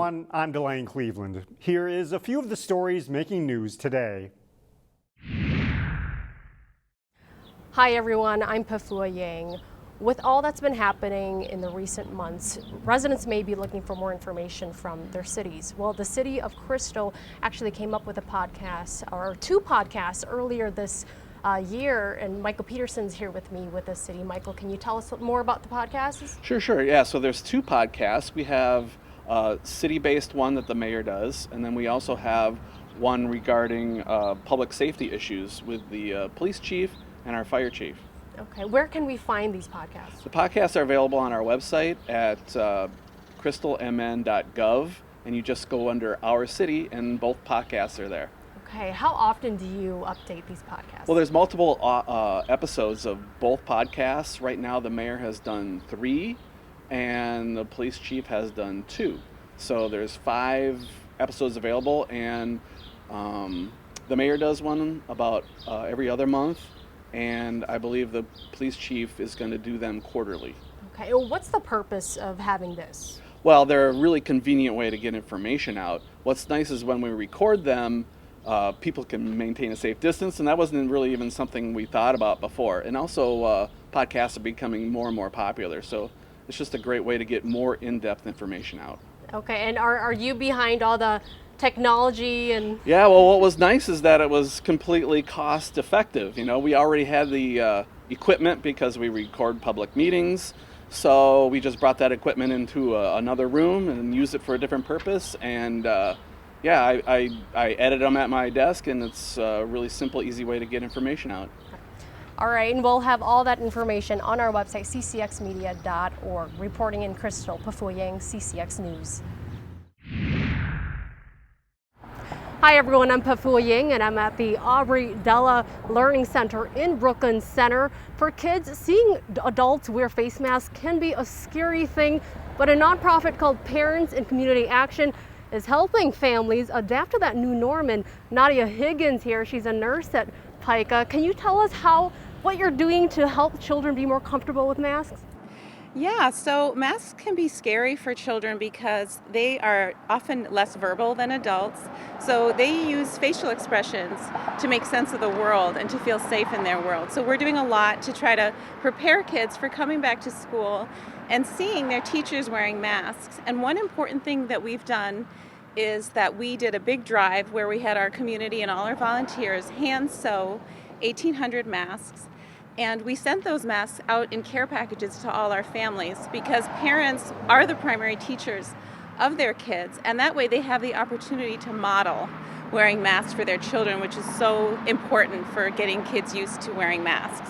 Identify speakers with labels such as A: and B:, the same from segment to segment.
A: everyone, I'm Delane Cleveland. Here is a few of the stories making news today.
B: Hi everyone, I'm Pafua Yang. With all that's been happening in the recent months, residents may be looking for more information from their cities. Well, the city of Crystal actually came up with a podcast, or two podcasts earlier this year, and Michael Peterson's here with me with the city. Michael, can you tell us more about the podcasts?
C: Sure. Yeah, so there's two podcasts. We have a city-based one that the mayor does, and then we also have one regarding public safety issues with the police chief and our fire chief.
B: Okay, where can we find these podcasts?
C: The podcasts are available on our website at crystalmn.gov, and you just go under Our City, and both podcasts are there.
B: Okay, how often do you update these podcasts?
C: Well, there's multiple episodes of both podcasts. Right now, the mayor has done 3, and the police chief has done 2. So there's 5 episodes available, and the mayor does one about every other month, and I believe the police chief is going to do them quarterly.
B: Okay, well, what's the purpose of having this?
C: Well, they're a really convenient way to get information out. What's nice is when we record them, people can maintain a safe distance, and that wasn't really even something we thought about before. And also, podcasts are becoming more and more popular, so it's just a great way to get more in-depth information out.
B: Okay, and are you behind all the technology and...
C: Yeah, well, what was nice is that it was completely cost effective. You know, we already had the equipment because we record public meetings, so we just brought that equipment into another room and used it for a different purpose, and yeah, I edit them at my desk, and it's a really simple, easy way to get information out.
B: All right, and we'll have all that information on our website, ccxmedia.org. Reporting in Crystal, Pafua Yang, CCX News. Hi everyone, I'm Pafua Yang, and I'm at the Aubrey Della Learning Center in Brooklyn Center. For kids, seeing adults wear face masks can be a scary thing, but a nonprofit called Parents in Community Action is helping families adapt to that new norm. And Nadia Higgins here, she's a nurse at PICA. Can you tell us what you're doing to help children be more comfortable with masks?
D: Yeah, so masks can be scary for children because they are often less verbal than adults. So they use facial expressions to make sense of the world and to feel safe in their world. So we're doing a lot to try to prepare kids for coming back to school and seeing their teachers wearing masks. And one important thing that we've done is that we did a big drive where we had our community and all our volunteers hand sew 1,800 masks. And we sent those masks out in care packages to all our families because parents are the primary teachers of their kids, and that way they have the opportunity to model wearing masks for their children, which is so important for getting kids used to wearing masks.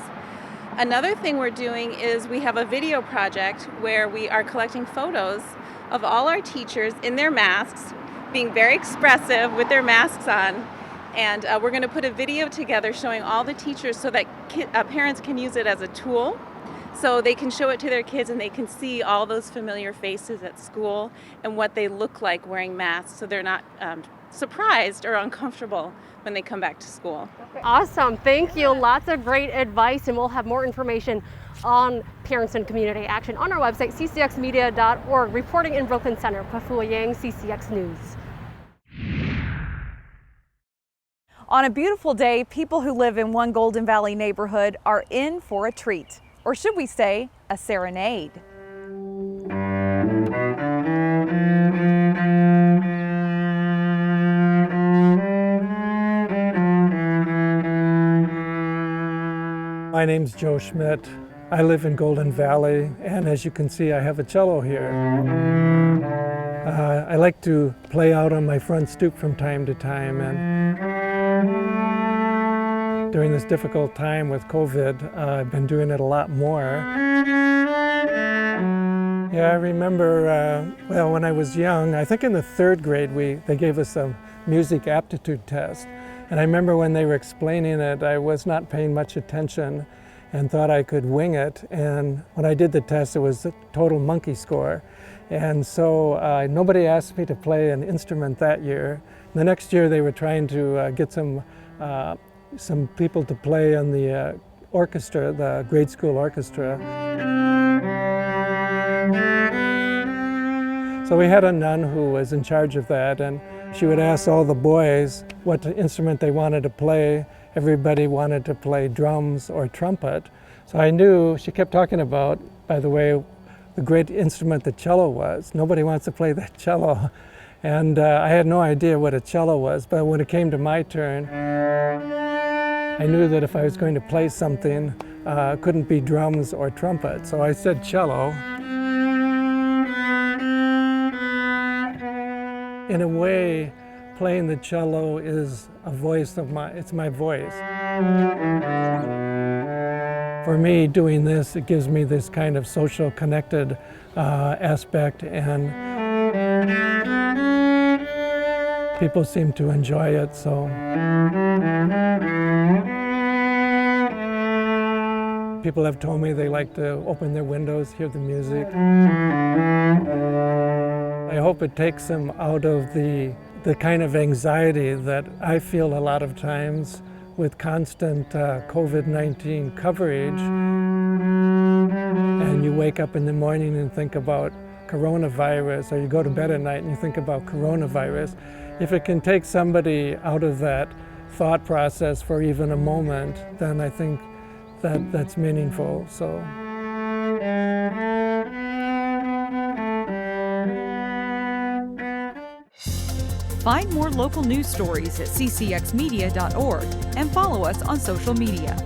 D: Another thing we're doing is we have a video project where we are collecting photos of all our teachers in their masks, being very expressive with their masks on. And we're going to put a video together showing all the teachers so that parents can use it as a tool, so they can show it to their kids and they can see all those familiar faces at school and what they look like wearing masks, so they're not surprised or uncomfortable when they come back to school.
B: Awesome, thank you. Lots of great advice, and we'll have more information on Parents in Community Action on our website, ccxmedia.org. Reporting in Brooklyn Center, Pafua Yang, CCX News.
E: On a beautiful day, people who live in one Golden Valley neighborhood are in for a treat, or should we say, a serenade.
F: My name's Joe Schmidt. I live in Golden Valley, and as you can see, I have a cello here. I like to play out on my front stoop from time to time, and during this difficult time with COVID, I've been doing it a lot more. Yeah, I remember, well, when I was young, I think in the 3rd grade, they gave us a music aptitude test. And I remember when they were explaining it, I was not paying much attention and thought I could wing it. And when I did the test, it was a total monkey score. And so nobody asked me to play an instrument that year. The next year they were trying to get some people to play on the orchestra, the grade school orchestra. So we had a nun who was in charge of that, and she would ask all the boys what instrument they wanted to play. Everybody wanted to play drums or trumpet. So I knew, she kept talking about, by the way, the great instrument the cello was. Nobody wants to play the cello. And I had no idea what a cello was, but when it came to my turn, I knew that if I was going to play something, it couldn't be drums or trumpet. So I said cello. In a way, playing the cello is a voice of it's my voice. For me, doing this, it gives me this kind of social connected aspect, and people seem to enjoy it, so. People have told me they like to open their windows, hear the music. I hope it takes them out of the kind of anxiety that I feel a lot of times with constant COVID-19 coverage. And you wake up in the morning and think about coronavirus, or you go to bed at night and you think about coronavirus. If it can take somebody out of that thought process for even a moment, then I think that's meaningful. So.
E: Find more local news stories at ccxmedia.org and follow us on social media.